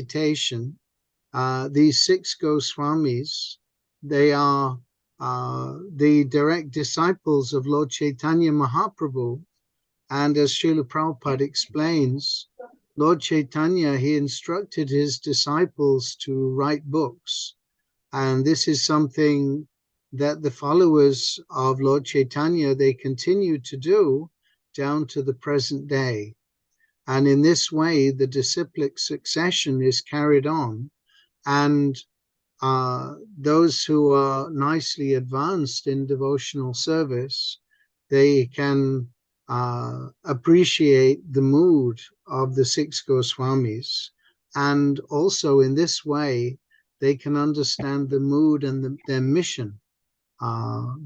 meditation, these 6 Goswamis, they are the direct disciples of Lord Chaitanya Mahaprabhu. And as Srila Prabhupada explains, Lord Chaitanya, he instructed his disciples to write books. And this is something that the followers of Lord Chaitanya, they continue to do down to the present day. And in this way, the disciplic succession is carried on. And those who are nicely advanced in devotional service, they can appreciate the mood of the 6 Goswamis. And also in this way, they can understand the mood and their mission,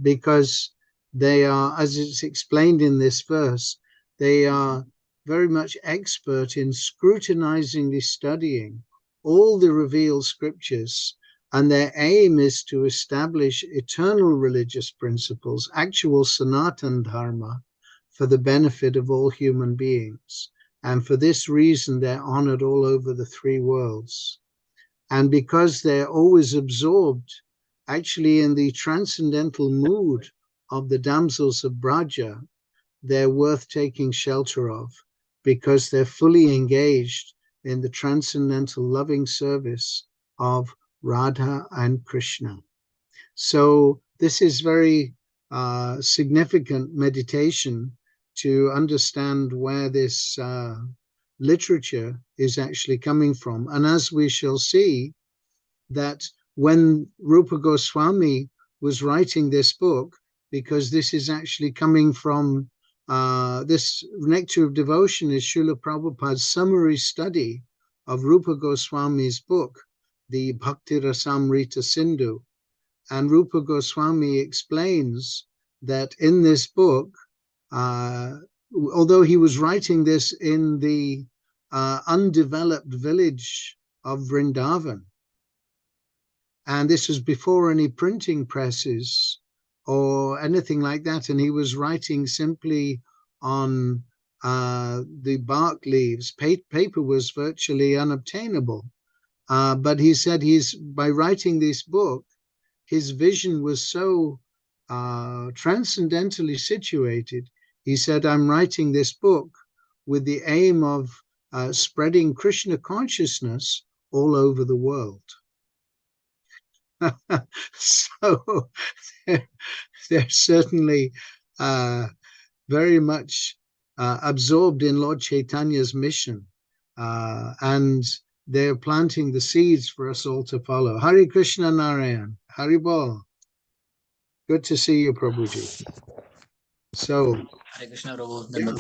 because they are, as it's explained in this verse, they are very much expert in scrutinizingly studying all the revealed scriptures, and their aim is to establish eternal religious principles, actual Sanatan Dharma, for the benefit of all human beings. And for this reason, they're honored all over the 3 worlds. And because they're always absorbed actually in the transcendental mood of the damsels of Braja, they're worth taking shelter of, because they're fully engaged in the transcendental loving service of Radha and Krishna. So this is very significant meditation to understand where this literature is actually coming from. And as we shall see, that when Rupa Goswami was writing this book, because this is actually coming from this Nectar of Devotion is Srila Prabhupada's summary study of Rupa Goswami's book, the Bhakti Rasamrita Sindhu. And Rupa Goswami explains that in this book, although he was writing this in the undeveloped village of Vrindavan, and this was before any printing presses or anything like that, and he was writing simply on the bark leaves. Paper was virtually unobtainable. But he said by writing this book, his vision was so transcendentally situated. He said, I'm writing this book with the aim of spreading Krishna consciousness all over the world. So they're certainly very much absorbed in Lord Chaitanya's mission, and they're planting the seeds for us all to follow. Hare Krishna Narayan, Hari Bol. Good to see you, Prabhuji. So, Hare Krishna, Prabhu. Yeah.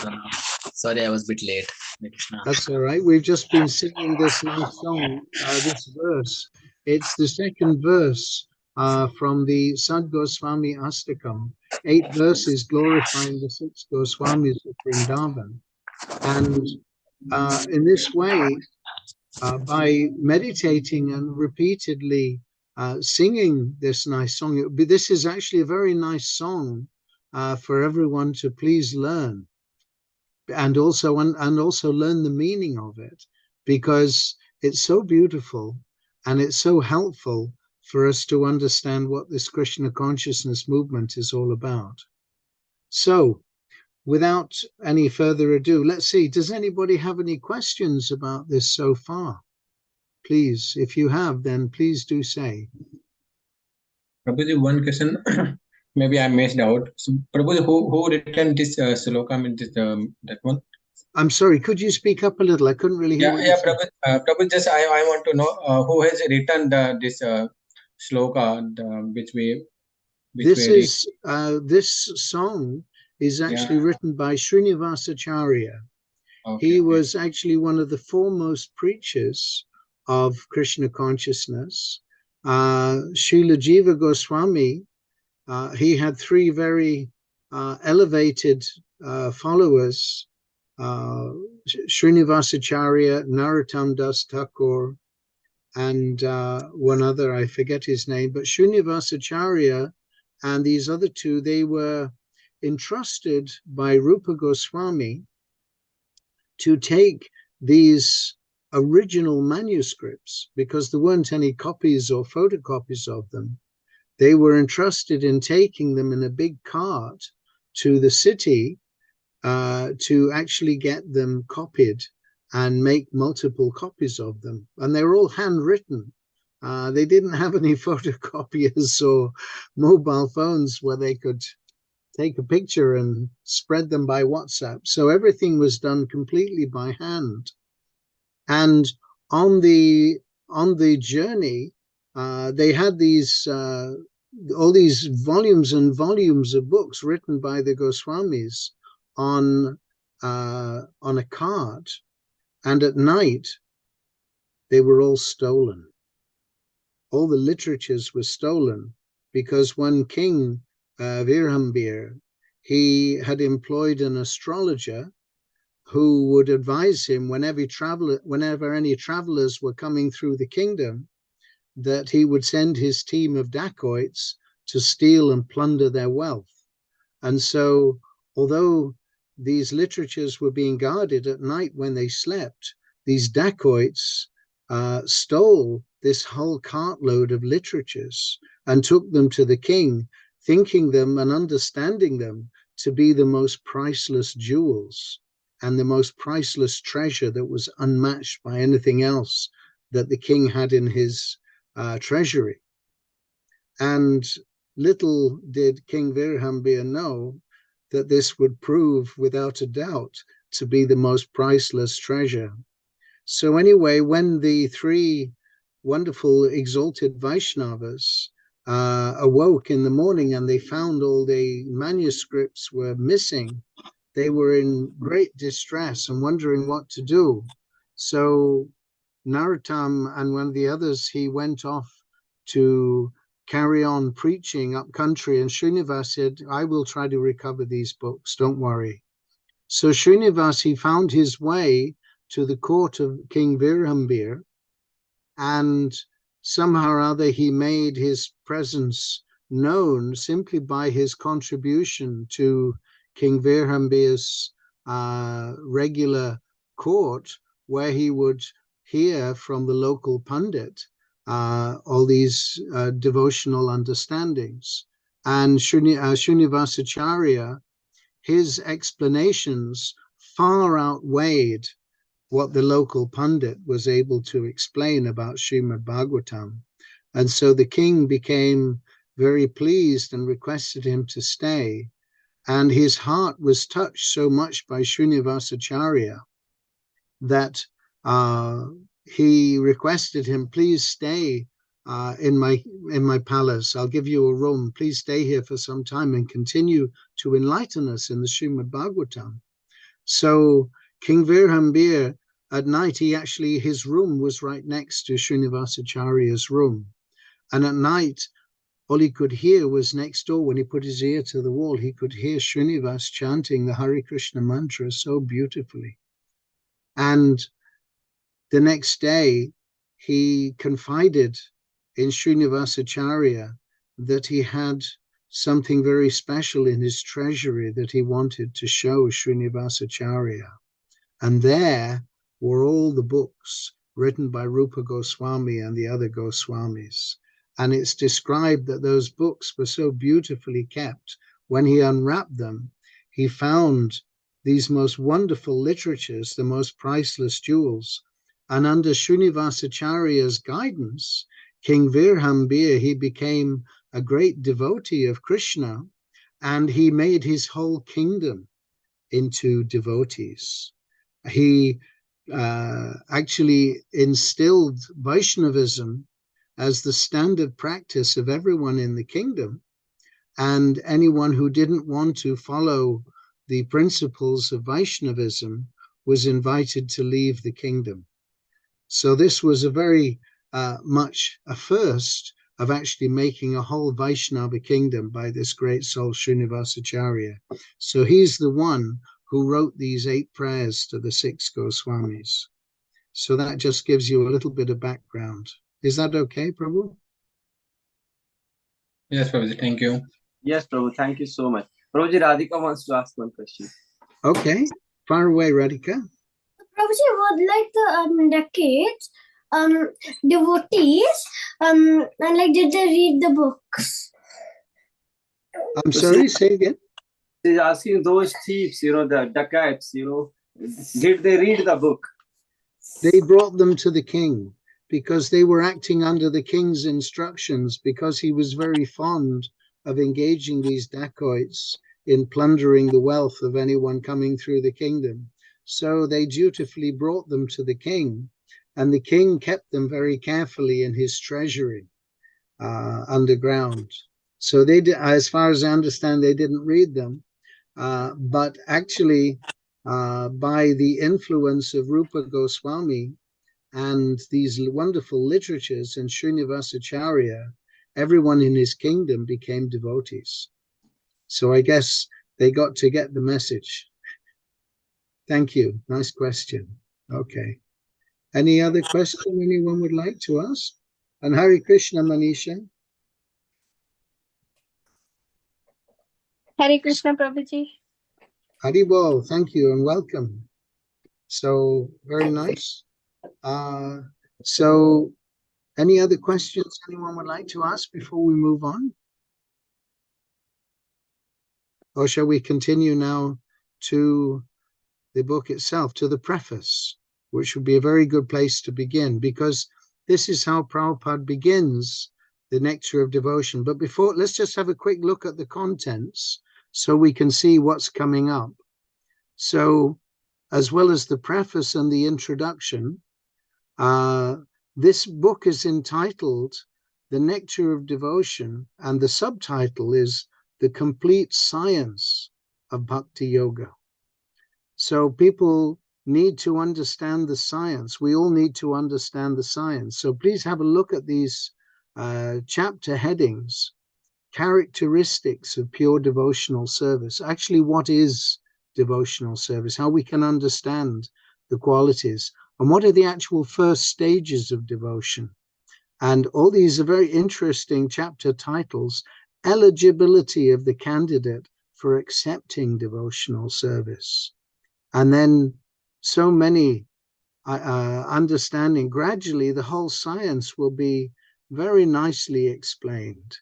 Sorry, I was a bit late. Hare Krishna. That's all right. We've just been singing this nice song, this verse. It's the second verse from the Sad Goswami Astakam. 8 verses glorifying the 6 Goswamis of Vrindavan. And in this way, by meditating and repeatedly singing this nice song, this is actually a very nice song for everyone to please learn. And also learn the meaning of it, because it's so beautiful and it's so helpful for us to understand what this Krishna consciousness movement is all about. So, without any further ado, let's see, does anybody have any questions about this so far? Please, if you have, then please do say. Prabhuji, one question maybe I missed out. So, Prabhuji, who written this sloka, that one? I'm sorry, could you speak up a little? I couldn't really hear what you said. Prabhuji, just I want to know who has written this sloka, which we this song is actually written by Srinivasacharya. Okay, he was actually one of the foremost preachers of Krishna consciousness. Srila Jiva Goswami, he had 3 very elevated followers, Srinivasacharya, Narottam Das Thakur, and one other, I forget his name, but Srinivasacharya and these other 2, they were entrusted by Rupa Goswami to take these original manuscripts, because there weren't any copies or photocopies of them. They were entrusted in taking them in a big cart to the city to actually get them copied and make multiple copies of them. And they were all handwritten. They didn't have any photocopiers or mobile phones where they could take a picture and spread them by WhatsApp. So everything was done completely by hand. And on the journey, they had these all these volumes and volumes of books written by the Goswamis on a cart, and at night they were all stolen. All the literatures were stolen because one king, Virhambir, he had employed an astrologer who would advise him whenever any travelers were coming through the kingdom, that he would send his team of dacoits to steal and plunder their wealth. And so, although these literatures were being guarded at night when they slept, these dacoits stole this whole cartload of literatures and took them to the king, thinking them and understanding them to be the most priceless jewels and the most priceless treasure that was unmatched by anything else that the king had in his treasury. And little did King Virhambir know that this would prove without a doubt to be the most priceless treasure. So anyway, when the three wonderful exalted Vaishnavas awoke in the morning and they found all the manuscripts were missing, they were in great distress and wondering what to do. So Narottam and one of the others, he went off to carry on preaching up country, and Srinivas said, I will try to recover these books, don't worry. So Srinivas, he found his way to the court of King Virhambir, and somehow or other he made his presence known simply by his contribution to King Virhambir's regular court, where he would hear from the local pundit all these devotional understandings. And Srinivasacharya, his explanations far outweighed what the local pundit was able to explain about Srimad Bhagavatam. And so the king became very pleased and requested him to stay. And his heart was touched so much by Srinivasacharya that he requested him, please stay in my palace. I'll give you a room. Please stay here for some time and continue to enlighten us in the Srimad Bhagavatam. So King Virhambir, at night, his room was right next to Srinivasacharya's room. And at night, all he could hear was next door, when he put his ear to the wall, he could hear Srinivas chanting the Hare Krishna mantra so beautifully. And the next day, he confided in Srinivasacharya that he had something very special in his treasury that he wanted to show Srinivasacharya. And there were all the books written by Rupa Goswami and the other Goswamis. And it's described that those books were so beautifully kept. When he unwrapped them, he found these most wonderful literatures, the most priceless jewels. And under Srinivasacharya's guidance, King Virhambir, he became a great devotee of Krishna, and he made his whole kingdom into devotees. He actually instilled Vaishnavism as the standard practice of everyone in the kingdom, and anyone who didn't want to follow the principles of Vaishnavism was invited to leave the kingdom. So this was a very much a first of actually making a whole Vaishnava kingdom by this great soul Srinivasacharya. So he's the one who wrote these 8 prayers to the 6 Goswamis. So that just gives you a little bit of background. Is that okay, Prabhu? Yes, Prabhuji, thank you. Yes, Prabhu, thank you so much. Prabhuji, Radhika wants to ask one question. Okay, far away, Radhika. Prabhuji would like the decades, devotees, and like did they read the books? I'm sorry, say again. He's asking those thieves, the dacoits, did they read the book? They brought them to the king because they were acting under the king's instructions, because he was very fond of engaging these dacoits in plundering the wealth of anyone coming through the kingdom. So they dutifully brought them to the king, and the king kept them very carefully in his treasury underground. So they did, as far as I understand, they didn't read them, but actually by the influence of Rupa Goswami and these wonderful literatures and Srinivasacharya, everyone in his kingdom became devotees. So I guess they got to get the message. Thank you. Nice question. Okay. Any other question anyone would like to ask? And Hare Krishna, Manisha. Hare Krishna, Prabhuji. Haribol, thank you and welcome. So very nice. So any other questions anyone would like to ask before we move on? Or shall we continue now to the book itself, to the preface, which would be a very good place to begin, because this is how Prabhupada begins the Nectar of Devotion. But before, let's just have a quick look at the contents so we can see what's coming up. So, as well as the preface and the introduction, this book is entitled The Nectar of Devotion, and the subtitle is The Complete Science of Bhakti Yoga. So people need to understand the science. We all need to understand the science. So please have a look at these chapter headings: characteristics of pure devotional service. Actually, what is devotional service? How we can understand the qualities, and what are the actual first stages of devotion? And all these are very interesting chapter titles. Eligibility of the candidate for accepting devotional service. And then so many understanding. Gradually, the whole science will be very nicely explained.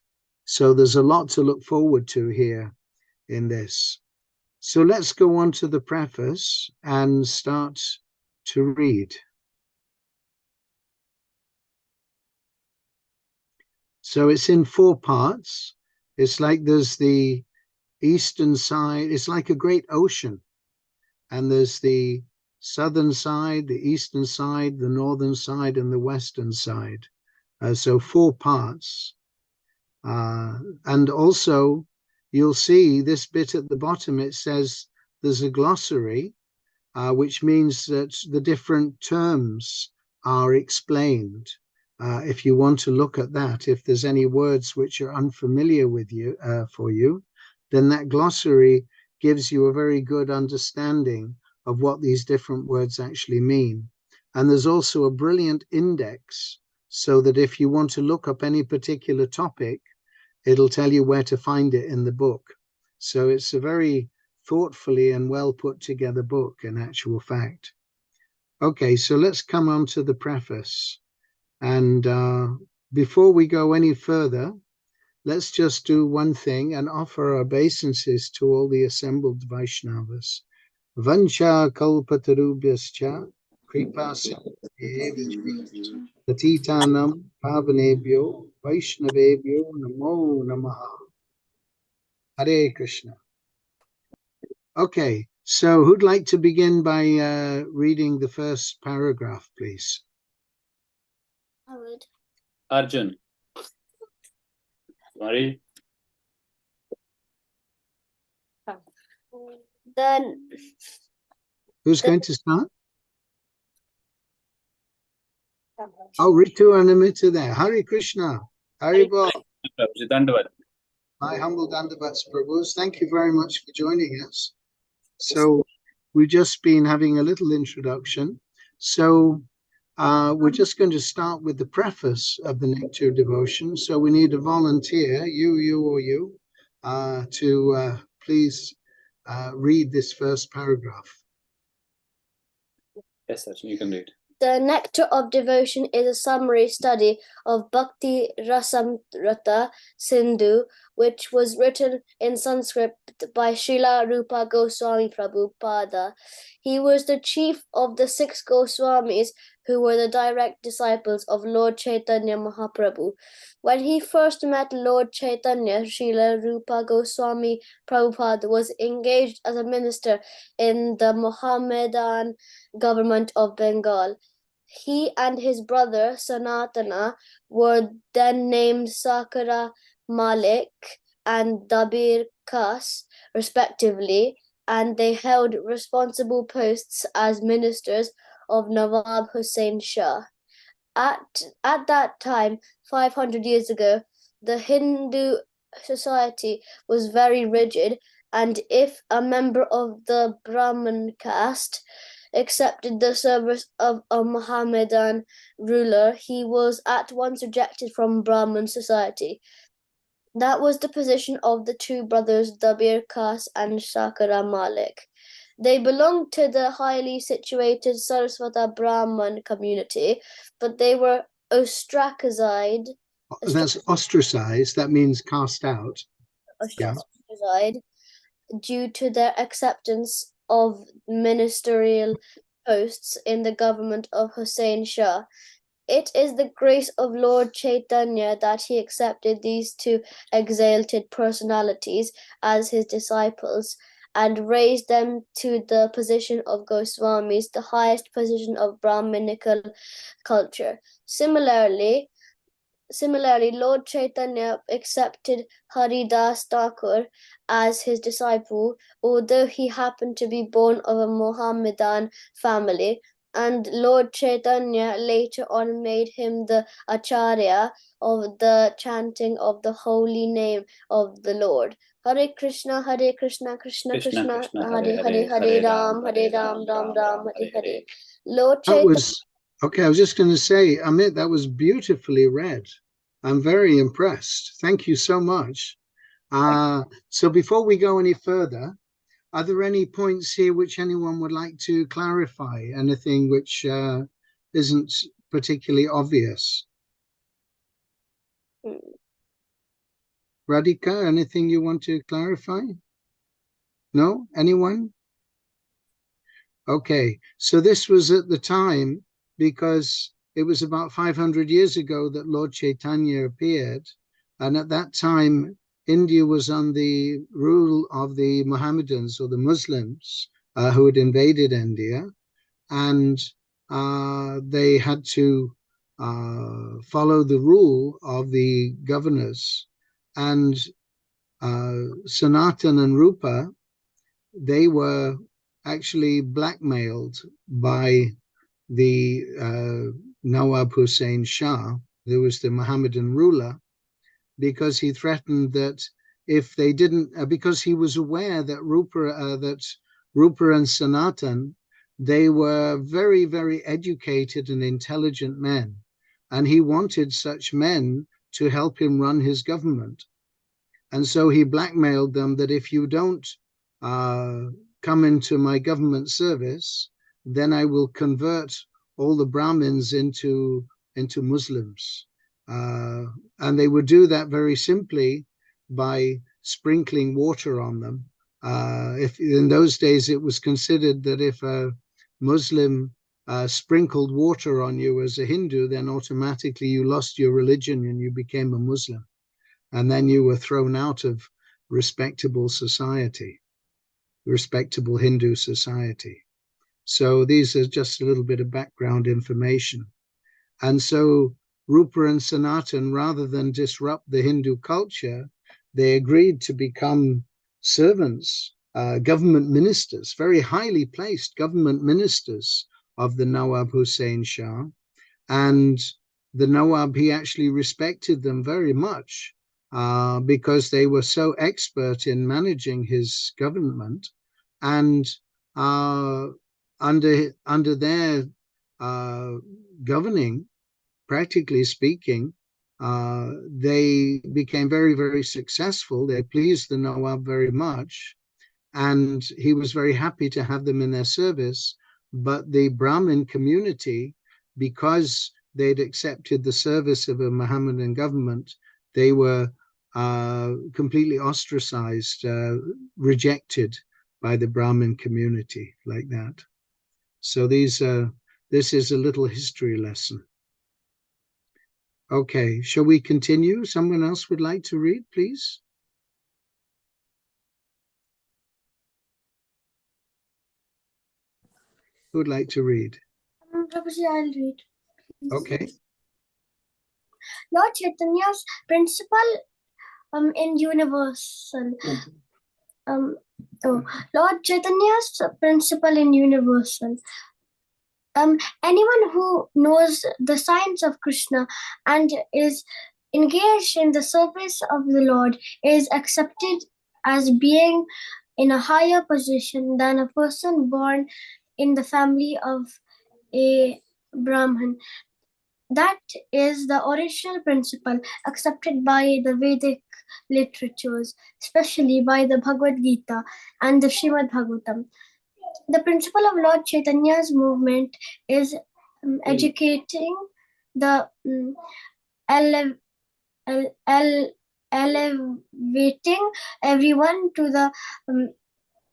So there's a lot to look forward to here in this. So let's go on to the preface and start to read. So it's in 4 parts. It's like there's the eastern side. It's like a great ocean. And there's the southern side, the eastern side, the northern side, and the western side. So 4 parts. And also, you'll see this bit at the bottom, it says there's a glossary, which means that the different terms are explained. If you want to look at that, if there's any words which are unfamiliar with you, for you, then that glossary gives you a very good understanding of what these different words actually mean. And there's also a brilliant index, so that if you want to look up any particular topic, it'll tell you where to find it in the book. So it's a very thoughtfully and well put together book in actual fact. Okay, so let's come on to the preface. And before we go any further, let's just do one thing and offer our obeisances to all the assembled Vaishnavas. Vancha kalpatarubhyascha kripa Tatitanam pavanebhyo Vaishnavebhyo namo namaha. Hare Krishna. Okay, so who'd like to begin by reading the first paragraph, please? I would. Arjun. Sorry. Then Who's going to start? Oh, Ritu and Amita there. Hare Krishna. Haribol. Dandavat. My humble Dandavats Prabhus. Thank you very much for joining us. So we've just been having a little introduction. So we're just going to start with the preface of the Nectar of Devotion. So we need a volunteer, you, to please read this first paragraph. Yes, Arjun, you can read. The Nectar of Devotion is a summary study of Bhakti Rasamrita Sindhu, which was written in Sanskrit by Srila Rupa Goswami Prabhupada. He was the chief of the 6 Goswamis who were the direct disciples of Lord Chaitanya Mahaprabhu. When he first met Lord Chaitanya, Srila Rupa Goswami Prabhupada was engaged as a minister in the Mohammedan government of Bengal. He and his brother Sanatana were then named Sakara Malik and Dabir Kas, respectively, and they held responsible posts as ministers of Nawab Hussain Shah. At that time, 500 years ago, the Hindu society was very rigid, and if a member of the Brahmin caste accepted the service of a Mohammedan ruler, he was at once rejected from Brahmin society. That was the position of the 2 brothers Dabir Kas and Sakara Malik. They belonged to the highly situated Saraswata Brahman community, but they were ostracized. That's ostracized. That means cast out. Ostracized due to their acceptance of ministerial posts in the government of Hussain Shah. It is the grace of Lord Chaitanya that he accepted these 2 exalted personalities as his disciples and raised them to the position of Goswamis, the highest position of Brahminical culture. Similarly, Lord Chaitanya accepted Haridas Thakur as his disciple, although he happened to be born of a Mohammedan family, and Lord Chaitanya later on made him the Acharya of the chanting of the holy name of the Lord. Hare Krishna, Krishna, Krishna, Krishna, Krishna, Hare Hare Hare, Hare, Ram, Hare Ram, Ram, Ram, Hare Hare Hare. Hare. Lord That Chaitanya. was okay. I was just going to say, Amit, that was beautifully read. I'm very impressed. Thank you so much. So before we go any further, are there any points here which anyone would like to clarify? Anything which isn't particularly obvious? Radhika, anything you want to clarify? No? Anyone? Okay, so this was at the time because it was about 500 years ago that Lord Chaitanya appeared. And at that time, India was on the rule of the Mohammedans or the Muslims who had invaded India. And they had to follow the rule of the governors. And Sanatan and Rupa, they were actually blackmailed by the Nawab Hussain Shah, who was the Mohammedan ruler, because he threatened that if they didn't, because he was aware that Rupa and Sanatan, they were very, very educated and intelligent men, and he wanted such men to help him run his government. And so he blackmailed them that if you don't come into my government service, then I will convert all the Brahmins into Muslims. And they would do that very simply by sprinkling water on them. If in those days it was considered that if a Muslim sprinkled water on you as a Hindu, then automatically you lost your religion and you became a Muslim. And then you were thrown out of respectable society, respectable Hindu society. So these are just a little bit of background information. And so Rupa and Sanatan, rather than disrupt the Hindu culture, they agreed to become servants, government ministers, very highly placed government ministers of the Nawab Hussain Shah. And the Nawab, he actually respected them very much because they were so expert in managing his government. And under their governing, practically speaking, they became very, very successful. They pleased the Nawab very much, and he was very happy to have them in their service. but the Brahmin community, because they'd accepted the service of a Mohammedan government, they were completely ostracized, rejected by the Brahmin community like that. So this is a little history lesson. Okay, shall we continue? Someone else would like to read, please? Who would like to read? Prabhuji, I'll read. Okay. Lord Chaitanya's principle in universal. Lord Chaitanya's principle in universal. Anyone who knows the science of Krishna and is engaged in the service of the Lord is accepted as being in a higher position than a person born in the family of a Brahmin. That is the original principle accepted by the Vedic literatures, especially by the Bhagavad Gita and the Srimad Bhagavatam. The principle of Lord Chaitanya's movement is educating the elevating everyone to the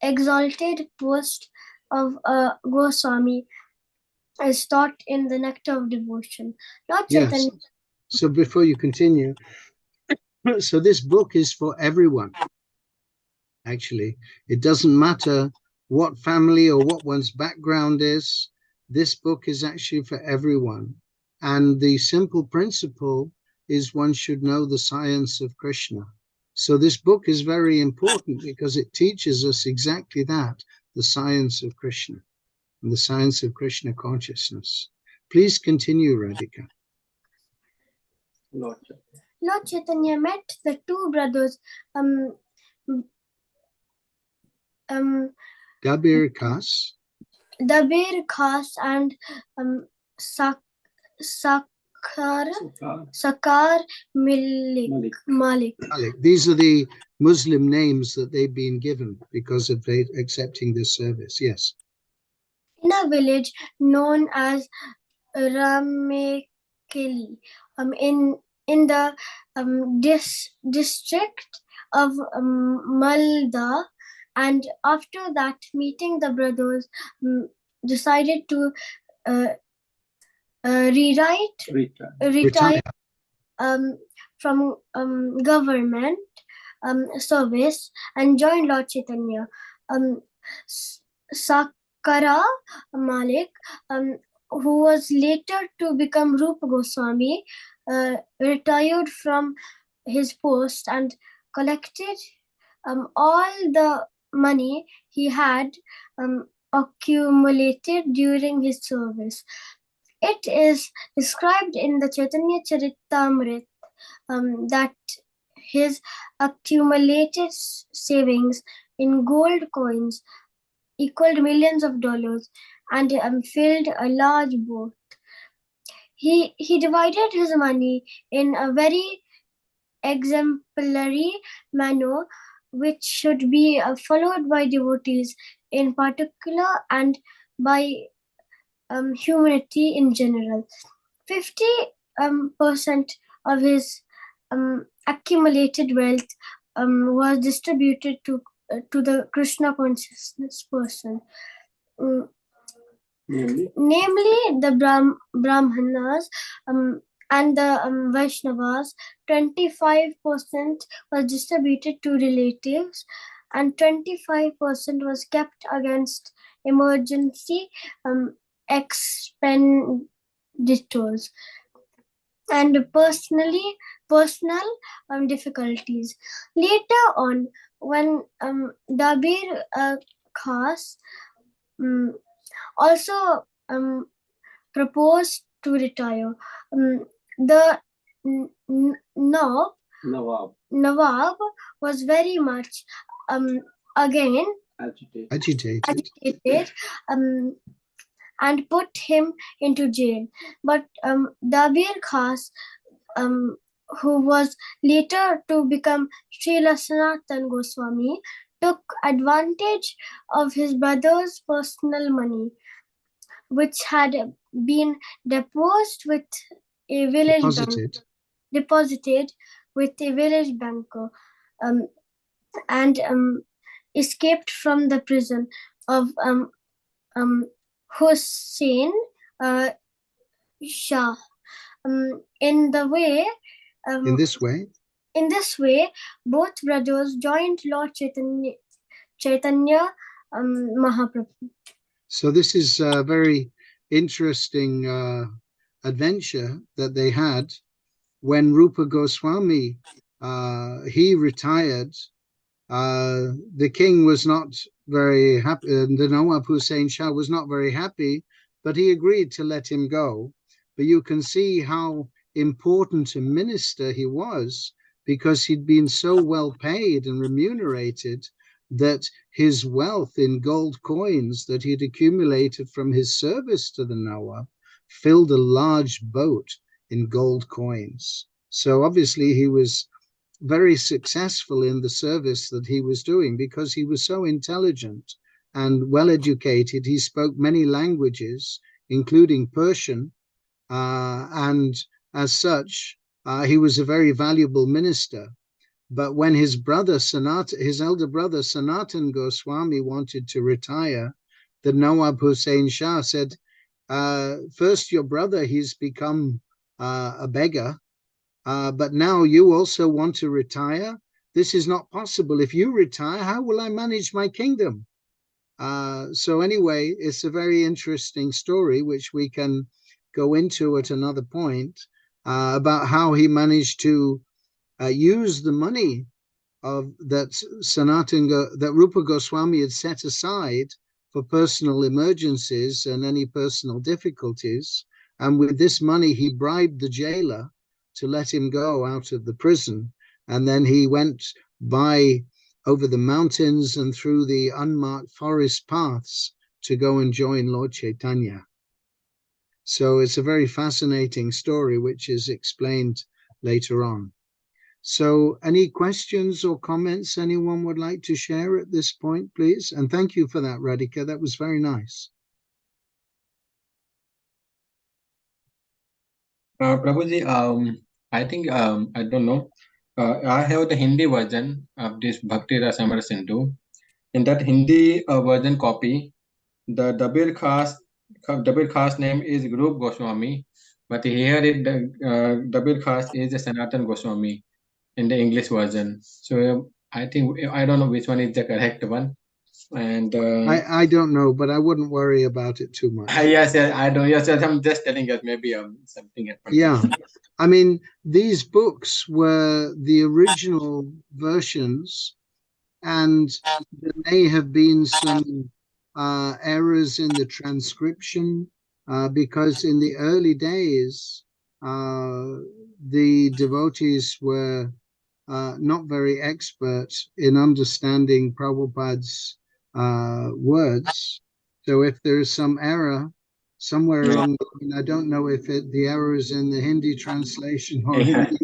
exalted post of a Goswami, as taught in the Nectar of Devotion. Lord Yes. Chaitanya. So before you continue, so this book is for everyone. Actually, it doesn't matter what family or what one's background is. This book is actually for everyone. And the simple principle is one should know the science of Krishna. So this book is very important because it teaches us exactly that, the science of Krishna and the science of Krishna consciousness. Please continue, Radhika. Lord Chaitanya met the two brothers, Kabir Khas. Dabir Khas and Sakar Malik. These are the Muslim names that they've been given because of accepting this service. Yes. In a village known as Ramekeli, in the district of Malda, and after that meeting, the brothers decided to retire from government service and join Lord Chaitanya. Sakara Malik, who was later to become Rupa Goswami, retired from his post and collected all the money he had accumulated during his service. It is described in the Chaitanya Charitamrita that his accumulated savings in gold coins equaled millions of dollars and filled a large boat. He divided his money in a very exemplary manner, which should be followed by devotees in particular and by humanity in general. 50% of his accumulated wealth was distributed to the Krishna consciousness person, namely the Brahmanas and the Vaishnavas. 25% was distributed to relatives, and 25% was kept against emergency expenditures and personal difficulties. Later on, when Dabir Khas also proposed to retire, the Nawab was very much again Agitated. And put him into jail. But Dabir Khas, who was later to become Srila Sanatan Goswami, took advantage of his brother's personal money which had been deposited with a village banker, and escaped from the prison of Hussein Shah. In this way, both brothers joined Lord Chaitanya Mahaprabhu. So this is a very interesting adventure that they had when Rupa Goswami he retired. The king was not very happy. The Nawab Hussein Shah was not very happy, but he agreed to let him go. But you can see how important a minister he was, because he'd been so well paid and remunerated that his wealth in gold coins that he'd accumulated from his service to the Nawab filled a large boat in gold coins. So obviously he was very successful in the service that he was doing, because he was so intelligent and well educated. He spoke many languages, including Persian, and as such, he was a very valuable minister. But when his elder brother Sanatan Goswami wanted to retire, the Nawab Hussein Shah said, first your brother, he's become a beggar, but now you also want to retire? This is not possible. If you retire, how will I manage my kingdom? So anyway, it's a very interesting story, which we can go into at another point, about how he managed to use the money that Rupa Goswami had set aside for personal emergencies and any personal difficulties. And with this money, he bribed the jailer to let him go out of the prison. And then he went by over the mountains and through the unmarked forest paths to go and join Lord Chaitanya. So it's a very fascinating story, which is explained later on. So any questions or comments anyone would like to share at this point, please? And thank you for that, Radhika. That was very nice. Prabhuji, I think, I don't know. I have the Hindi version of this Bhakti Rasamrita Sindhu. In that Hindi version copy, the Dabir Khas name is Group Goswami, but here the Dabir Khas is Sanatan Goswami in the English version. So I think, I don't know which one is the correct one. And I don't know, but I wouldn't worry about it too much. Yes, I don't. Yes, I'm just telling us maybe something happened. Yeah, I mean, these books were the original versions, and there may have been some errors in the transcription, because in the early days, the devotees were not very expert in understanding Prabhupada's words. So if there is some error somewhere along the line, I don't know if the error is in the Hindi translation or in the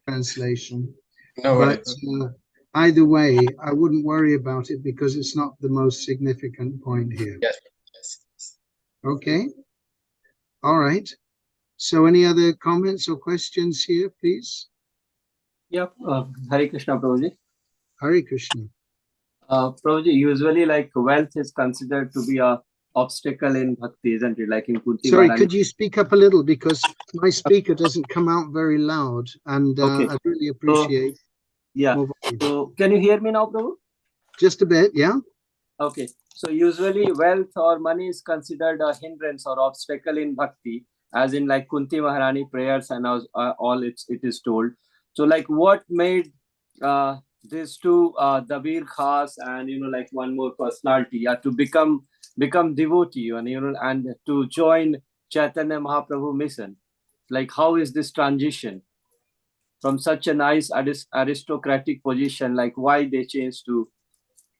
translation. No But worries. either way, I wouldn't worry about it, because it's not the most significant point here. Yes. Okay. All right. So any other comments or questions here, please? Yeah, Hare Krishna, Prabhuji. Hare Krishna. Prabhuji, usually like wealth is considered to be a obstacle in bhakti, isn't it? Like in Kunti Sorry, Maharani. could you speak up a little, because my speaker doesn't come out very loud, and Okay. I'd really appreciate more volume. So can you hear me now, Prabhu? Just a bit, yeah? Okay. So usually wealth or money is considered a hindrance or obstacle in bhakti, as in like Kunti Maharani prayers and all it is told. So like what made these two, Dabir Khas and like one more personality, to become devotee and to join Chaitanya Mahaprabhu mission? Like how is this transition from such a nice aristocratic position? Like why they changed to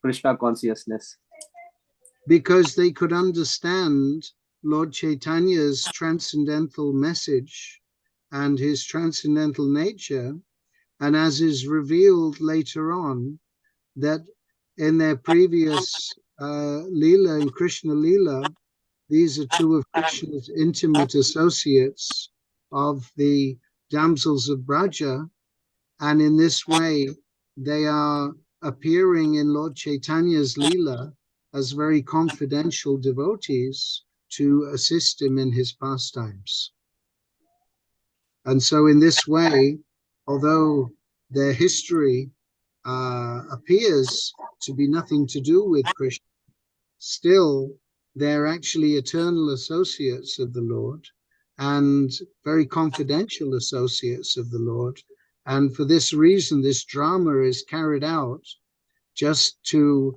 Krishna consciousness? Because they could understand Lord Chaitanya's transcendental message and his transcendental nature, and as is revealed later on, that in their previous Leela, in Krishna Leela, these are two of Krishna's intimate associates of the damsels of Braja, and in this way they are appearing in Lord Chaitanya's Leela as very confidential devotees to assist him in his pastimes. And so in this way, although their history appears to be nothing to do with Krishna, still they're actually eternal associates of the Lord and very confidential associates of the Lord. And for this reason, this drama is carried out just to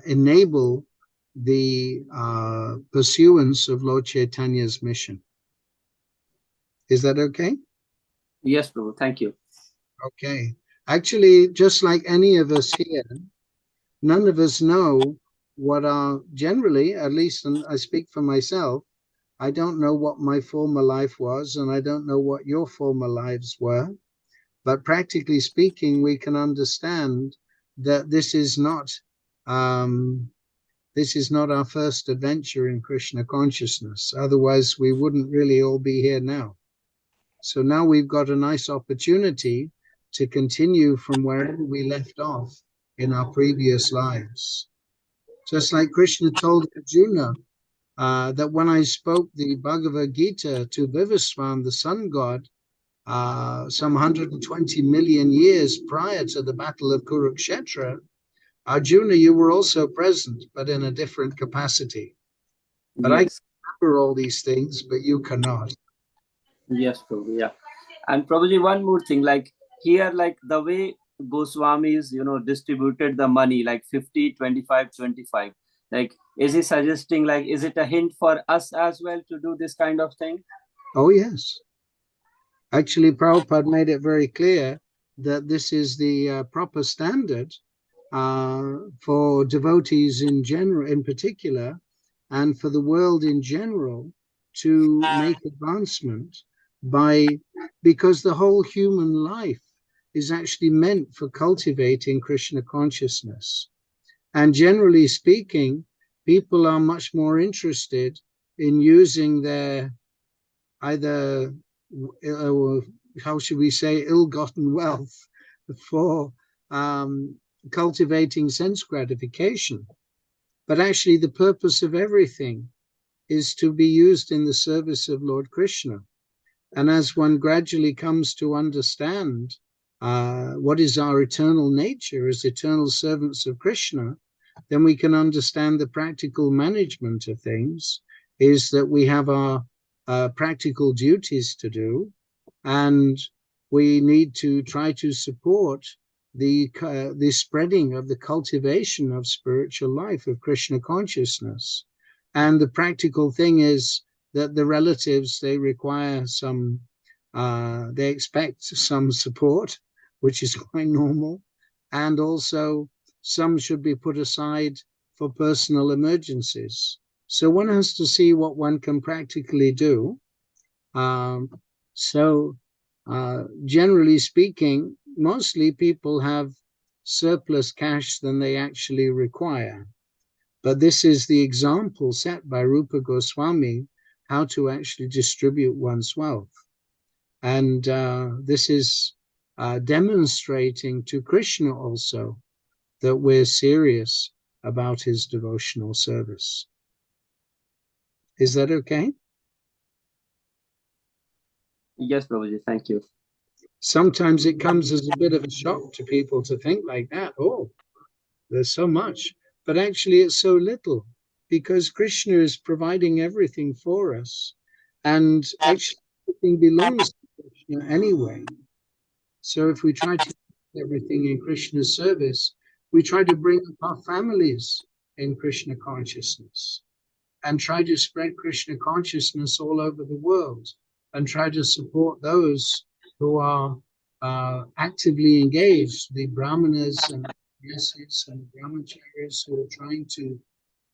enable the pursuance of Lord Chaitanya's mission. Is that okay? Yes, Prabhu. Thank you. Okay. Actually, just like any of us here, none of us know what are generally, at least I speak for myself, I don't know what my former life was, and I don't know what your former lives were. But practically speaking, we can understand that this is not our first adventure in Krishna consciousness. Otherwise, we wouldn't really all be here now. So now we've got a nice opportunity to continue from wherever we left off in our previous lives. Just like Krishna told Arjuna that when I spoke the Bhagavad Gita to Vivaswan, the sun god, some 120 million years prior to the Battle of Kurukshetra, Arjuna, you were also present, but in a different capacity. But yes. I can remember all these things, but you cannot. Yes, Prabhu. Yeah. And probably one more thing, like here, like the way Goswamis, distributed the money, like 50, 25, 25. Like, is he suggesting, like, is it a hint for us as well to do this kind of thing? Oh, yes. Actually, Prabhupada made it very clear that this is the proper standard for devotees in general, in particular, and for the world in general to make advancement because the whole human life is actually meant for cultivating Krishna consciousness. And generally speaking, people are much more interested in using their either, how should we say, ill-gotten wealth for cultivating sense gratification. But actually the purpose of everything is to be used in the service of Lord Krishna. And as one gradually comes to understand what is our eternal nature as eternal servants of Krishna, then we can understand the practical management of things is that we have our practical duties to do, and we need to try to support the spreading of the cultivation of spiritual life, of Krishna consciousness. And the practical thing is that the relatives, they require some, they expect some support, which is quite normal. And also some should be put aside for personal emergencies. So one has to see what one can practically do. Generally speaking, mostly people have surplus cash than they actually require. But this is the example set by Rupa Goswami, how to actually distribute one's wealth. And this is demonstrating to Krishna also that we're serious about his devotional service. Is that okay? Yes, Prabhuji, thank you. Sometimes it comes as a bit of a shock to people to think like that. Oh, there's so much. But actually it's so little, because Krishna is providing everything for us. And actually everything belongs to Krishna anyway. So if we try to do everything in Krishna's service, we try to bring up our families in Krishna consciousness and try to spread Krishna consciousness all over the world and try to support those who are actively engaged, the brahmanas and Yasis and brahmacharis who are trying to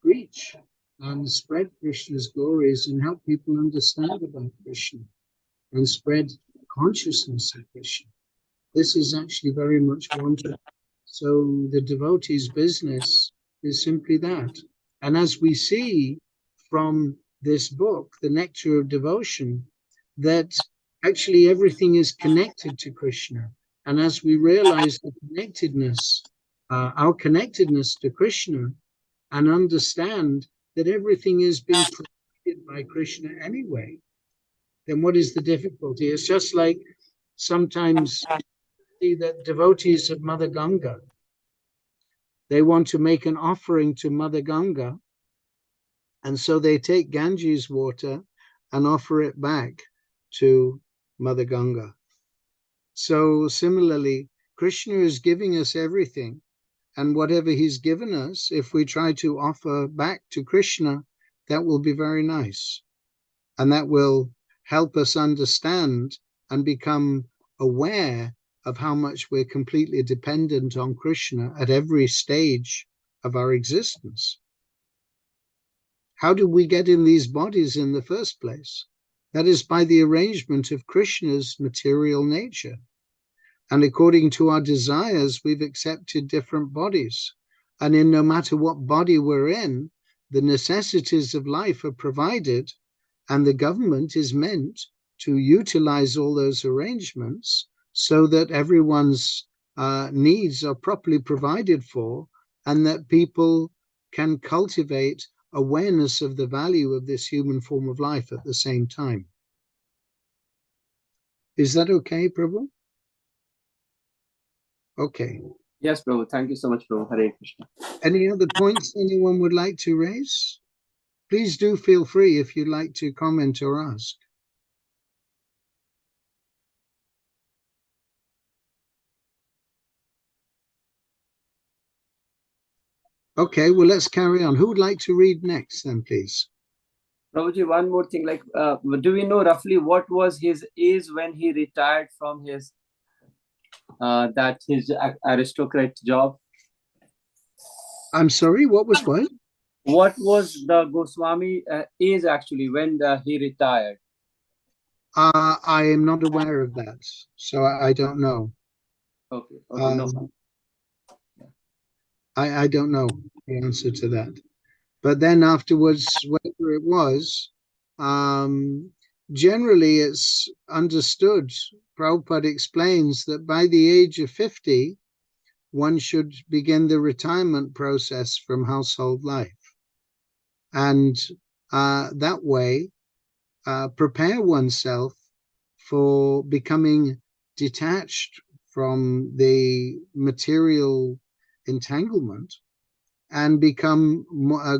preach and spread Krishna's glories and help people understand about Krishna and spread consciousness of Krishna. This is actually very much wanted. So the devotee's business is simply that. And as we see from this book, The Nectar of Devotion, that actually everything is connected to Krishna. And as we realize the connectedness, our connectedness to Krishna, and understand that everything is being provided by Krishna anyway, then what is the difficulty? It's just like sometimes see that devotees of Mother Ganga, they want to make an offering to Mother Ganga, and so they take Ganges water and offer it back to Mother Ganga. So similarly, Krishna is giving us everything, and whatever he's given us, if we try to offer back to Krishna, that will be very nice. And that will help us understand and become aware of how much we're completely dependent on Krishna at every stage of our existence. How do we get in these bodies in the first place? That is by the arrangement of Krishna's material nature. And according to our desires, we've accepted different bodies. And in no matter what body we're in, the necessities of life are provided, and the government is meant to utilize all those arrangements so that everyone's needs are properly provided for, and that people can cultivate awareness of the value of this human form of life at the same time. Is that okay, Prabhu? Okay. Yes, Prabhu. Thank you so much, Prabhu. Hare Krishna. Any other points anyone would like to raise? Please do feel free if you'd like to comment or ask. Okay, well, let's carry on. Who would like to read next then, please? Prabhuji, one more thing, like, do we know roughly what was his age when he retired from his aristocrat job? I'm sorry, what was what? What was the Goswami age actually when he retired? I am not aware of that, so I don't know. Okay, okay, no. I don't know the answer to that. But then afterwards, whatever it was, generally it's understood, Prabhupada explains that by the age of 50, one should begin the retirement process from household life. And that way, prepare oneself for becoming detached from the material entanglement and become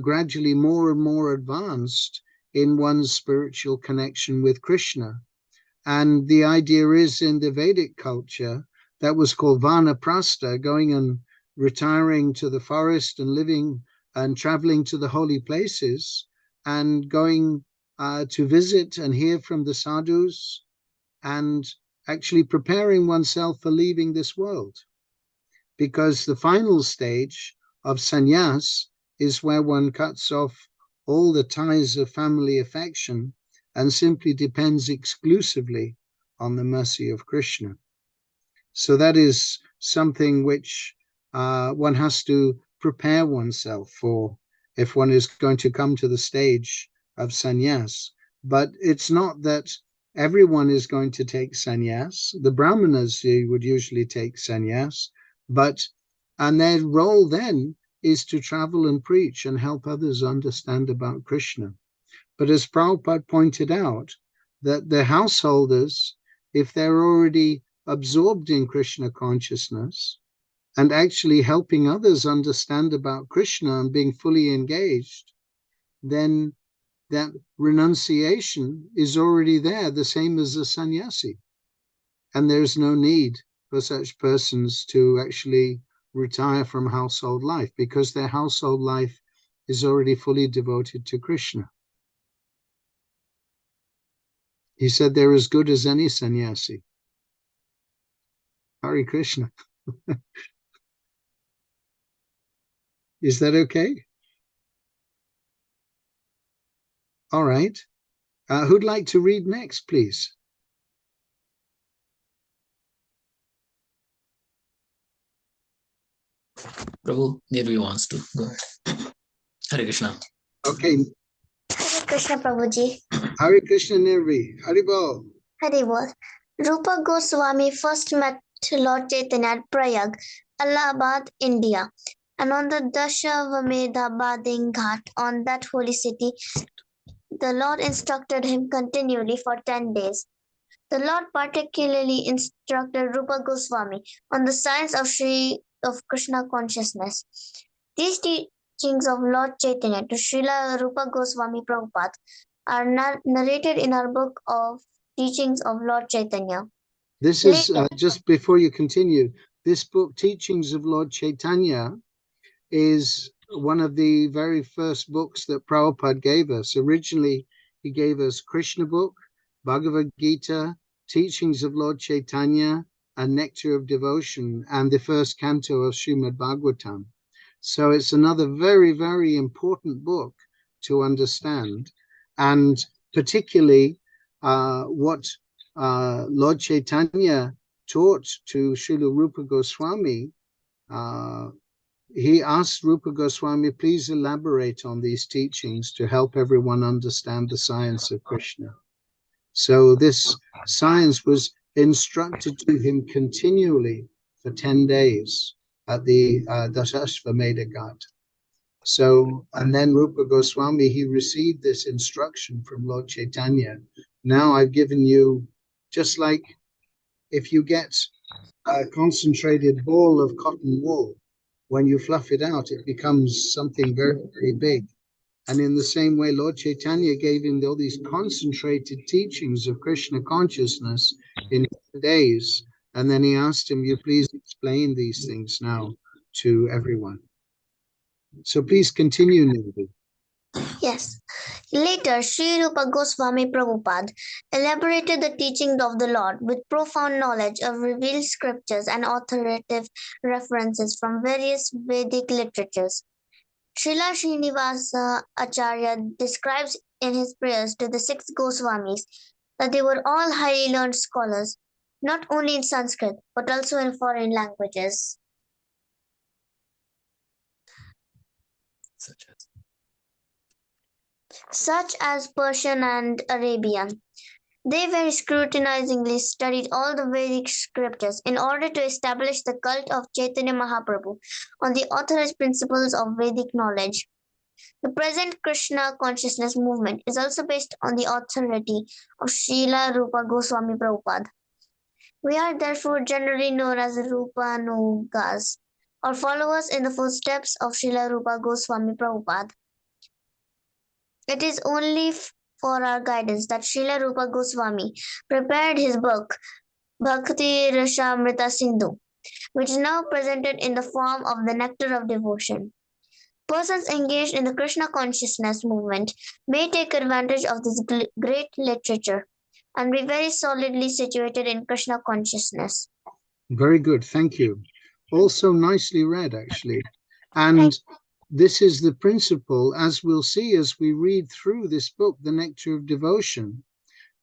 gradually more and more advanced in one's spiritual connection with Krishna. And the idea is, in the Vedic culture, that was called vanaprastha, going and retiring to the forest and living and traveling to the holy places and going to visit and hear from the sadhus and actually preparing oneself for leaving this world. Because the final stage of sannyas is where one cuts off all the ties of family affection and simply depends exclusively on the mercy of Krishna. So that is something which one has to prepare oneself for if one is going to come to the stage of sannyas. But it's not that everyone is going to take sannyas. The brahmanas would usually take sannyas, and their role then is to travel and preach and help others understand about Krishna. But as Prabhupada pointed out, that the householders, if they're already absorbed in Krishna consciousness and actually helping others understand about Krishna and being fully engaged, then that renunciation is already there, the same as a sannyasi. And there's no need for such persons to actually retire from household life because their household life is already fully devoted to Krishna. He said they're as good as any sannyasi. Hare Krishna. Is that okay? All right. Who'd like to read next, please? Prabhu, Nirvi wants to. Go ahead. Hare Krishna. Okay. Krishna Prabhuji. Hare Krishna Nirvi. Haribol. Haribol. Rupa Goswami first met Lord Chaitanya at Prayag, Allahabad, India. And on the Dashavamedha bathing ghat on that holy city, the Lord instructed him continually for 10 days. The Lord particularly instructed Rupa Goswami on the science of Krishna consciousness. These teachings of Lord Chaitanya to Srila Rupa Goswami Prabhupada are narrated in our book of Teachings of Lord Chaitanya. This is, just before you continue, this book, Teachings of Lord Chaitanya, is one of the very first books that Prabhupada gave us. Originally, he gave us Krishna book, Bhagavad Gita, Teachings of Lord Chaitanya, and Nectar of Devotion, and the first canto of Srimad Bhagavatam. So it's another very, very important book to understand, and particularly what Lord Chaitanya taught to Srila Rupa Goswami. He asked Rupa Goswami, please elaborate on these teachings to help everyone understand the science of Krishna. So this science was instructed to him continually for 10 days at the Dasashvamedha Ghat. So, and then Rupa Goswami, he received this instruction from Lord Chaitanya. Now I've given you, just like if you get a concentrated ball of cotton wool, when you fluff it out, it becomes something very, very big. And in the same way, Lord Chaitanya gave him all these concentrated teachings of Krishna consciousness in 10 days. And then he asked him, you please explain these things now to everyone. So please continue, Nidhi. Yes. Later, Sri Rupa Goswami Prabhupada elaborated the teachings of the Lord with profound knowledge of revealed scriptures and authoritative references from various Vedic literatures. Srila Srinivasa Acharya describes in his prayers to the 6 Goswamis that they were all highly learned scholars, not only in Sanskrit but also in foreign languages. Such as Persian and Arabian. They very scrutinizingly studied all the Vedic scriptures in order to establish the cult of Chaitanya Mahaprabhu on the authorized principles of Vedic knowledge. The present Krishna consciousness movement is also based on the authority of Srila Rupa Goswami Prabhupada. We are therefore generally known as Rupanugas, or followers in the footsteps of Srila Rupa Goswami Prabhupada. It is only for our guidance that Srila Rupa Goswami prepared his book, Bhakti Rasamrita Sindhu, which is now presented in the form of the Nectar of Devotion. Persons engaged in the Krishna consciousness movement may take advantage of this great literature and be very solidly situated in Krishna consciousness. Very good, thank you. Also nicely read, actually. And this is the principle, as we'll see as we read through this book, The Nectar of Devotion,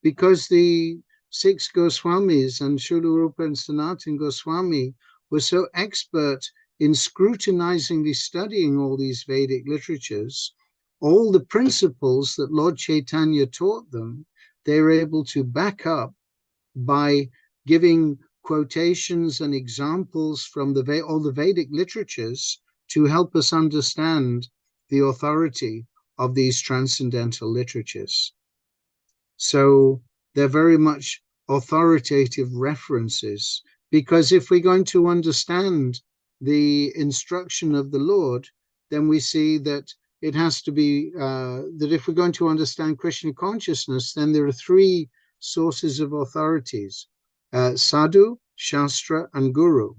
because the 6 Goswamis and Srila Rupa and Sanatana Goswami were so expert in scrutinizingly studying all these Vedic literatures, all the principles that Lord Chaitanya taught them, they were able to back up by giving quotations and examples from all the Vedic literatures to help us understand the authority of these transcendental literatures. So they're very much authoritative references, because if we're going to understand the instruction of the Lord, then we see that it has to be, that if we're going to understand Krishna consciousness, then there are 3 sources of authorities, sadhu, shastra, and guru.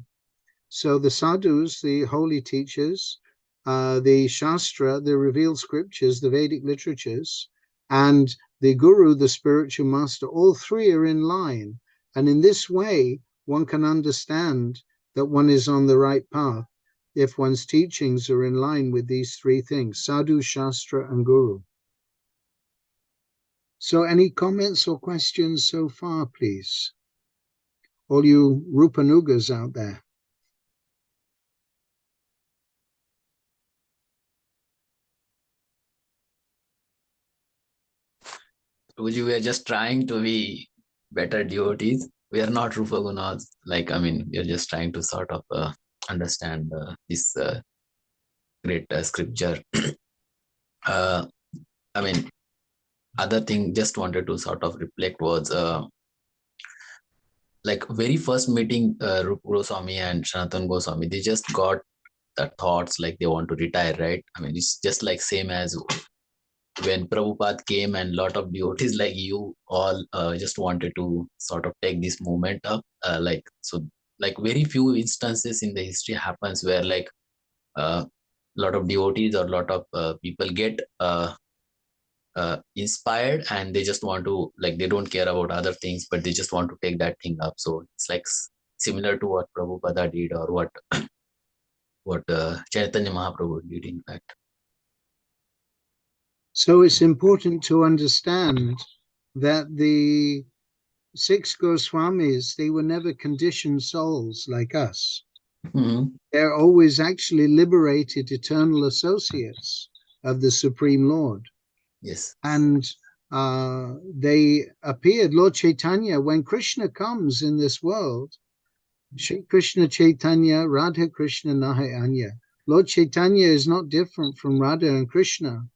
So the sadhus, the holy teachers, the shastra, the revealed scriptures, the Vedic literatures, and the guru, the spiritual master, all 3 are in line. And in this way, one can understand that one is on the right path if one's teachings are in line with these 3 things, sadhu, shastra, and guru. So any comments or questions so far, please? All you Rupanugas out there. Prabhuji, we are just trying to be better devotees. We are not Rupa Gunas. Like, I mean, we are just trying to sort of understand this great scripture. I mean, other thing just wanted to sort of reflect was like very first meeting Rupa Goswami and Sanatan Goswami, they just got the thoughts like they want to retire, right? I mean, it's just like same as when Prabhupada came and lot of devotees like you all just wanted to sort of take this movement up. Like, so like very few instances in the history happens where like a lot of devotees or lot of people get inspired and they just want to, like, they don't care about other things, but they just want to take that thing up. So it's like similar to what Prabhupada did, or what Chaitanya Mahaprabhu did, in fact. So it's important to understand that the 6 Goswamis, they were never conditioned souls like us. Mm-hmm. They're always actually liberated eternal associates of the Supreme Lord. Yes. And they appeared, Lord Chaitanya, when Krishna comes in this world, Shri Krishna Chaitanya, Radha Krishna Nahayanya. Lord Chaitanya is not different from Radha and Krishna.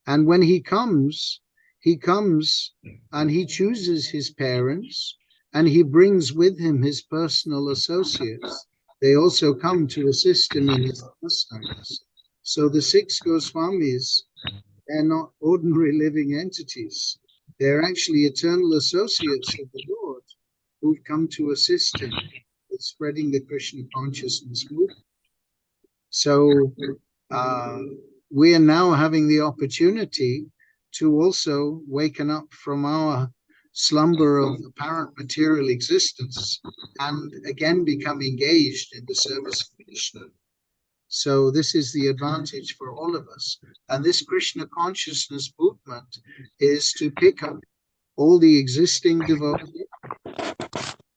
And when he comes and he chooses his parents, and he brings with him his personal associates. They also come to assist him in his pastimes. So the 6 Goswamis, they're not ordinary living entities. They're actually eternal associates of the Lord who've come to assist him with spreading the Krishna consciousness movement. So we are now having the opportunity to also waken up from our slumber of apparent material existence and again become engaged in the service of Krishna. So this is the advantage for all of us. And this Krishna consciousness movement is to pick up all the existing devotees,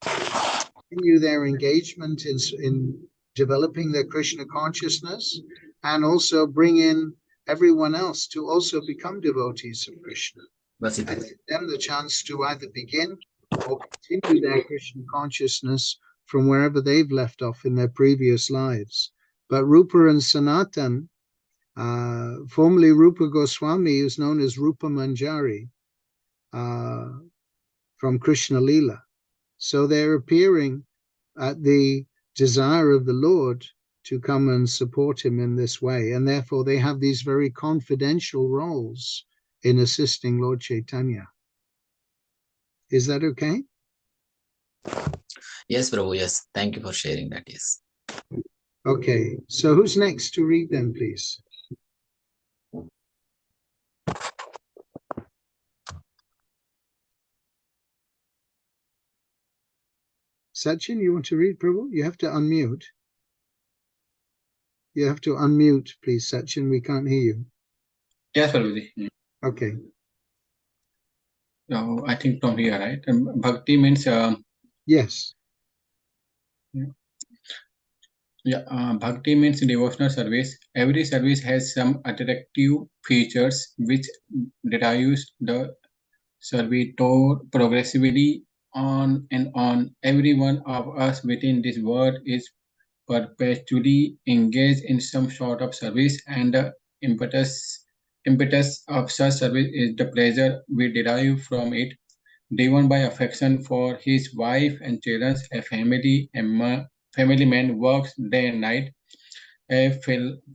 continue their engagement in developing their Krishna consciousness, and also bring in everyone else to also become devotees of Krishna. And give them the chance to either begin or continue their Krishna consciousness from wherever they've left off in their previous lives. But Rupa and Sanatan, formerly Rupa Goswami, is known as Rupa Manjari from Krishna Lila. So they're appearing at the desire of the Lord to come and support him in this way. And therefore they have these very confidential roles in assisting Lord Chaitanya. Is that okay? Yes, Prabhu, yes. Thank you for sharing that, yes. Okay, so who's next to read them, please? Sachin, you want to read, Prabhu? You have to unmute. You have to unmute, please, Sachin. We can't hear you. Yes, Prabhuji. Okay. So I think from here, right? Bhakti means Yes. Bhakti means devotional service. Every service has some attractive features which derives the servitor progressively on and on. Every one of us within this world is perpetually engaged in some sort of service, and the impetus of such service is the pleasure we derive from it, driven by affection for his wife and children. A family man works day and night. A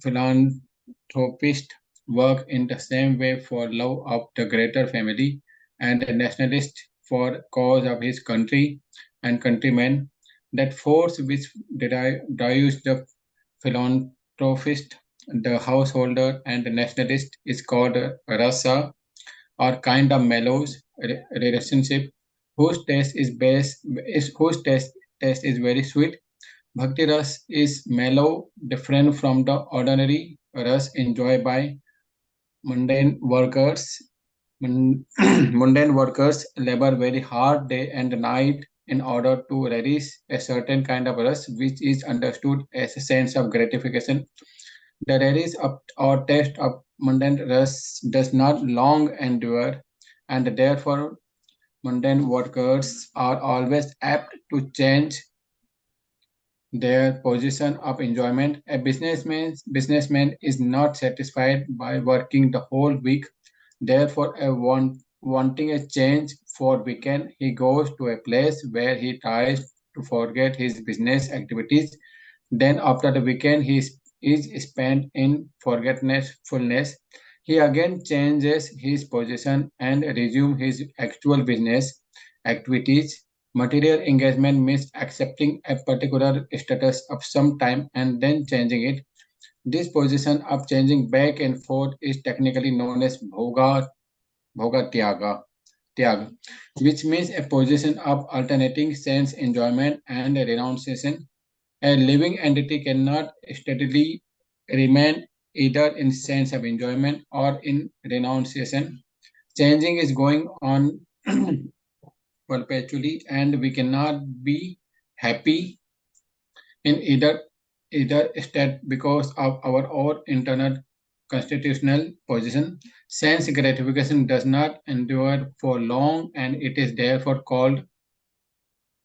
philanthropist works in the same way for love of the greater family, and a nationalist for cause of his country and countrymen. That force which drives the philanthropist, the householder, and the nationalist is called rasa, or kind of mellows relationship, whose taste is very sweet. Bhakti ras is mellow, different from the ordinary ras enjoyed by mundane workers. Mundane workers labor very hard day and night in order to relish a certain kind of rus, which is understood as a sense of gratification. The relish of or taste of mundane rus does not long endure, and therefore mundane workers are always apt to change their position of enjoyment. A businessman is not satisfied by working the whole week. Therefore, wanting a change for weekend, he goes to a place where he tries to forget his business activities. Then, after the weekend is spent in forgetfulness, he again changes his position and resumes his actual business activities. Material engagement means accepting a particular status of some time and then changing it. This position of changing back and forth is technically known as bhoga which means a position of alternating sense enjoyment and renunciation. A living entity cannot steadily remain either in sense of enjoyment or in renunciation. Changing is going on perpetually, and we cannot be happy in either state because of our own internal constitutional position. Sense gratification does not endure for long, and it is therefore called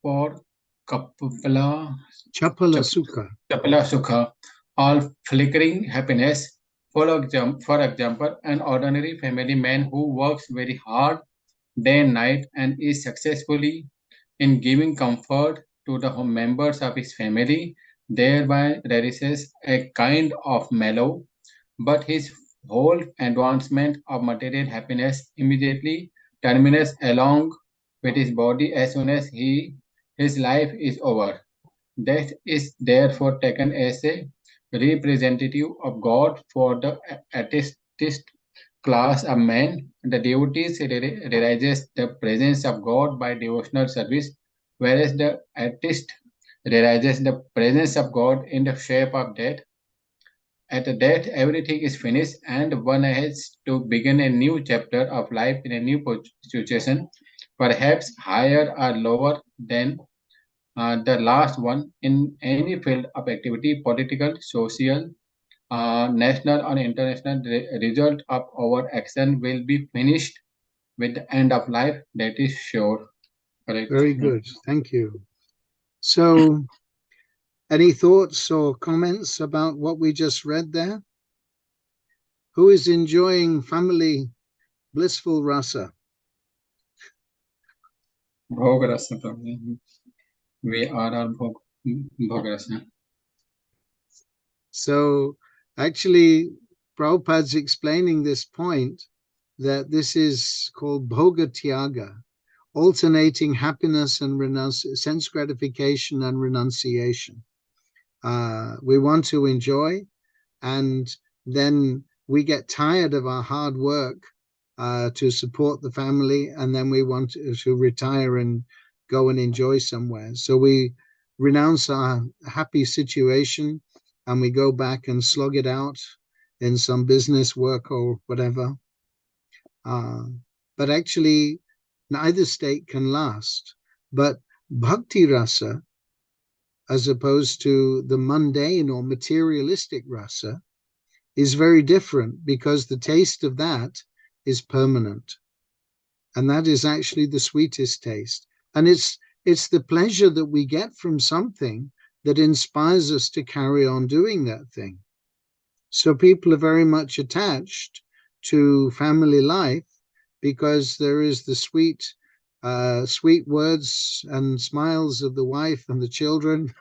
for kapala Chapala Sukha. Chapala Sukha, all flickering happiness. For example, an ordinary family man who works very hard day and night and is successfully in giving comfort to the members of his family, thereby relishes a kind of mellow, but his whole advancement of material happiness immediately terminates along with his body as soon as his life is over. Death is therefore taken as a representative of God for the atheist class of men. The devotees realizes the presence of God by devotional service, whereas the atheist realizes the presence of God in the shape of death. At death, everything is finished, and one has to begin a new chapter of life in a new situation, perhaps higher or lower than the last one in any field of activity, political, social, national, or international. The result of our action will be finished with the end of life. That is sure. Correct. Very good. Thank you. So, any thoughts or comments about what we just read there? Who is enjoying family blissful rasa? Bhogarasa, we are all Bhogarasa. So, actually, Prabhupada's explaining this point that this is called bhoga tyaga, alternating happiness and sense gratification and renunciation. We want to enjoy, and then we get tired of our hard work to support the family, and then we want to retire and go and enjoy somewhere. So we renounce our happy situation and we go back and slog it out in some business work or whatever. But actually, neither state can last. But bhakti rasa, as opposed to the mundane or materialistic rasa, is very different because the taste of that is permanent. And that is actually the sweetest taste. And it's the pleasure that we get from something that inspires us to carry on doing that thing. So people are very much attached to family life because there is the sweet words and smiles of the wife and the children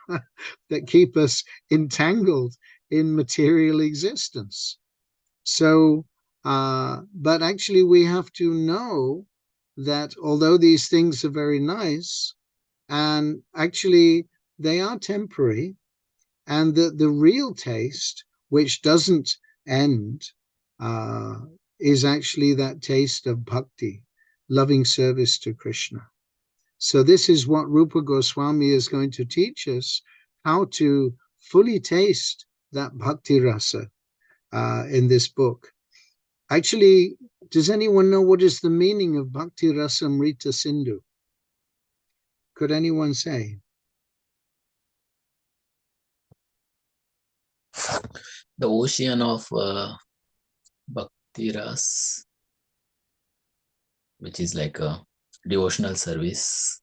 that keep us entangled in material existence. So, but actually we have to know that although these things are very nice, and actually they are temporary, and that the real taste, which doesn't end, is actually that taste of bhakti, loving service to Krishna. So this is what Rupa Goswami is going to teach us, how to fully taste that bhakti rasa in this book. Actually, does anyone know what is the meaning of bhakti rasa amrita sindhu? Could anyone say? The ocean of Bhakti Ras. which is like a devotional service.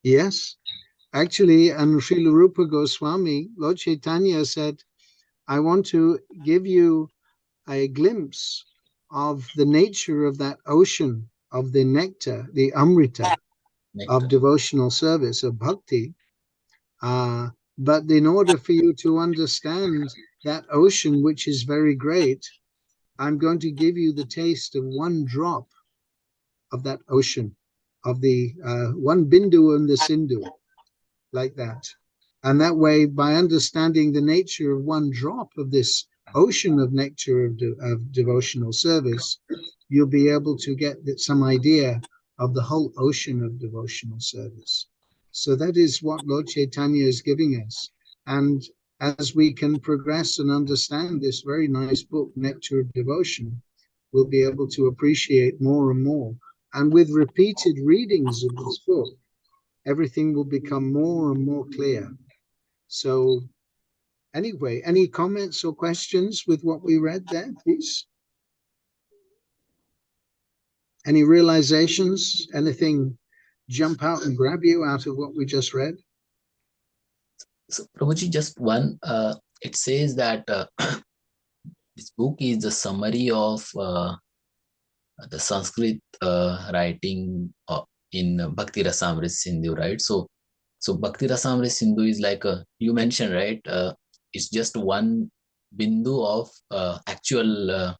Yes, actually, and Srila Rupa Goswami, Lord Chaitanya said, I want to give you a glimpse of the nature of that ocean of the nectar, the amrita of devotional service, of bhakti. But in order for you to understand that ocean, which is very great, I'm going to give you the taste of one drop of that ocean, of the one bindu in the Sindhu, like that. And that way, by understanding the nature of one drop of this ocean of nectar of devotional service, you'll be able to get some idea of the whole ocean of devotional service. So that is what Lord Chaitanya is giving us. And as we can progress and understand this very nice book, Nectar of Devotion, we'll be able to appreciate more and more. And with repeated readings of this book, everything will become more and more clear. So anyway, any comments or questions with what we read there, please? Any realizations? Anything jump out and grab you out of what we just read? So Prabhuji, just one, it says that this book is the summary of the Sanskrit writing in Bhakti Rasamrita Sindhu, right? So Bhakti Rasamrita Sindhu is like you mentioned, right? It's just one bindu of actual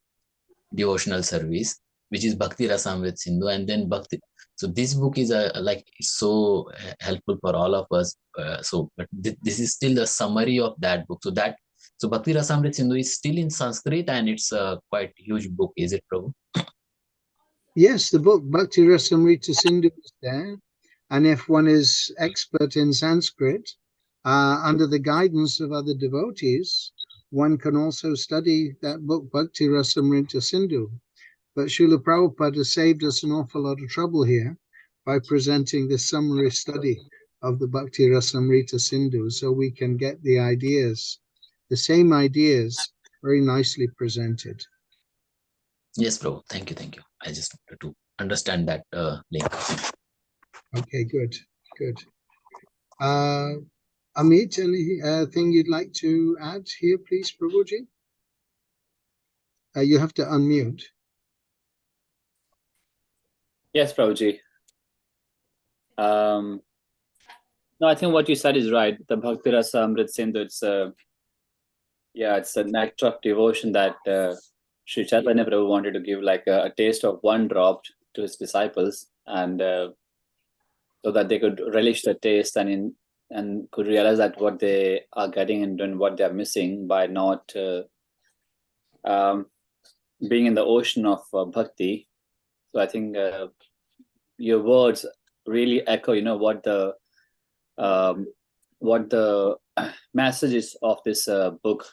devotional service, which is Bhakti Rasamrita Sindhu, and then Bhakti. So this book is like so helpful for all of us. But this is still the summary of that book. So Bhakti Rasamrita Sindhu is still in Sanskrit, and it's a quite huge book, is it, Prabhu? Yes, the book Bhakti Rasamrita Sindhu is there. And if one is expert in Sanskrit, under the guidance of other devotees, one can also study that book Bhakti Rasamrita Sindhu. But Srila Prabhupada has saved us an awful lot of trouble here by presenting this summary study of the Bhakti Rasamrita Sindhu, so we can get the ideas, the same ideas, very nicely presented. Yes, Prabhu. Thank you. I just wanted to understand that link. Okay, good. Amit, anything you'd like to add here, please, Prabhuji? You have to unmute. Yes, Prabhuji. No, I think what you said is right. The Bhakti Rasa Amrit Sindhu, it's a nectar of devotion that Sri Chaitanya Prabhu wanted to give like a taste of one drop to his disciples, and so that they could relish the taste and could realize that what they are getting and what they're missing by not being in the ocean of bhakti. So I think your words really echo, what the messages of this book.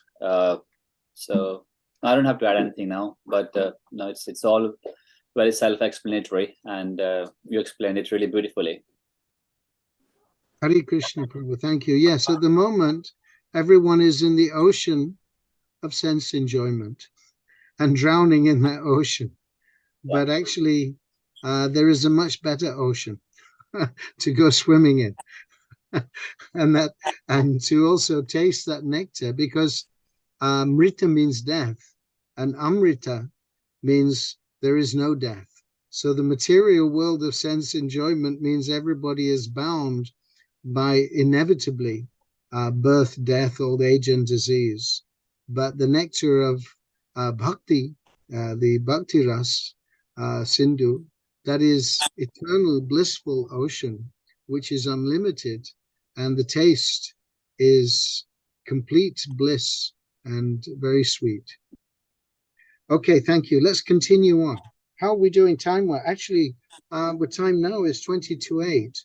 So I don't have to add anything now, but no, it's all very self-explanatory, and you explained it really beautifully. Hare Krishna, Prabhu. Thank you. Yes, at the moment, everyone is in the ocean of sense enjoyment and drowning in that ocean. Yeah. But actually, there is a much better ocean to go swimming in. and to also taste that nectar, because mrita means death and amrita means there is no death. So the material world of sense enjoyment means everybody is bound by inevitably birth, death, old age, and disease. But the nectar of bhakti, the bhakti ras sindhu, that is eternal blissful ocean, which is unlimited, and the taste is complete bliss and very sweet. Okay, thank you. Let's continue on. How are we doing time-wise? Actually, the time now is 22:08.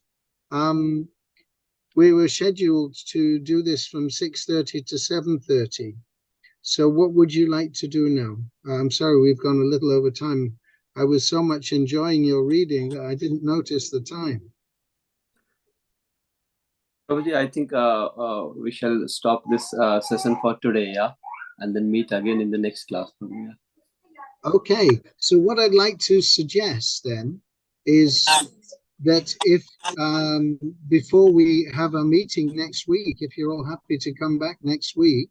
We were scheduled to do this from 6:30 to 7:30. So what would you like to do now? I'm sorry, we've gone a little over time. I was so much enjoying your reading that I didn't notice the time. I think we shall stop this session for today, yeah? And then meet again in the next class. Yeah. Okay, so what I'd like to suggest then is that if before we have a meeting next week, if you're all happy to come back next week,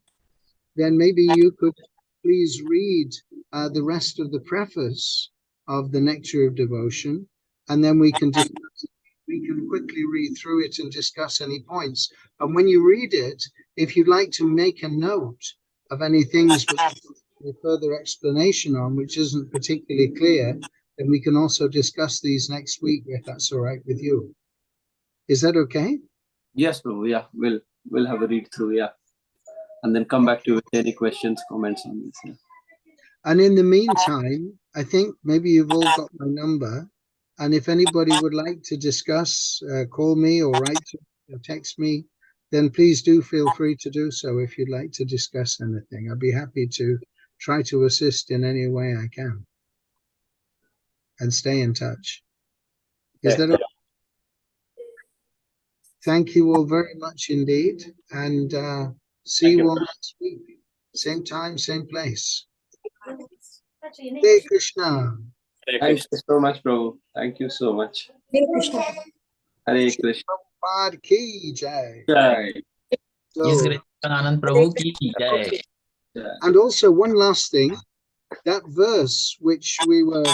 then maybe you could please read the rest of the preface of the Nectar of Devotion, and then we can quickly read through it and discuss any points. And when you read it, if you'd like to make a note of any things with further explanation on which isn't particularly clear, then we can also discuss these next week if that's all right with you. Is that okay? Yes, Prabhu. Yeah, we'll have a read through. Yeah, and then come back to you with any questions, comments on this. Yeah. And in the meantime, I think maybe you've all got my number. And if anybody would like to discuss, call me or write or text me, then please do feel free to do so if you'd like to discuss anything. I'd be happy to try to assist in any way I can and stay in touch. Is that okay? Thank you all very much indeed. And see you all next week. Same time, same place. Hare Krishna. Thank you so much, Prabhu. Thank you so much. Hare Krishna. Hare Krishna. Prabhupada ki jai. Jai. Yes, Tribhanganand Prabhu ki jai. And also one last thing, that verse which we were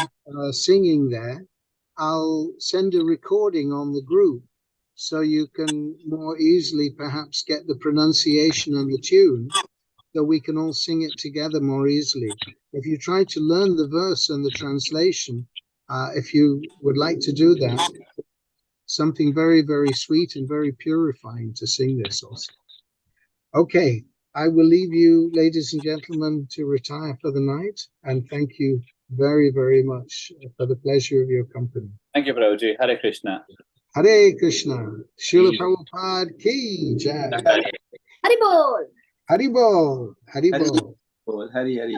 singing there, I'll send a recording on the group so you can more easily perhaps get the pronunciation and the tune, so we can all sing it together more easily. If you try to learn the verse and the translation, if you would like to do that, something very, very sweet and very purifying to sing this also. Okay, I will leave you, ladies and gentlemen, to retire for the night, and thank you very, very much for the pleasure of your company. Thank you, Prabhuji. Hare Krishna. Hare Krishna. Srila Prabhupada ki jai. Haribol. Haribol. Haribol. Hari Hari.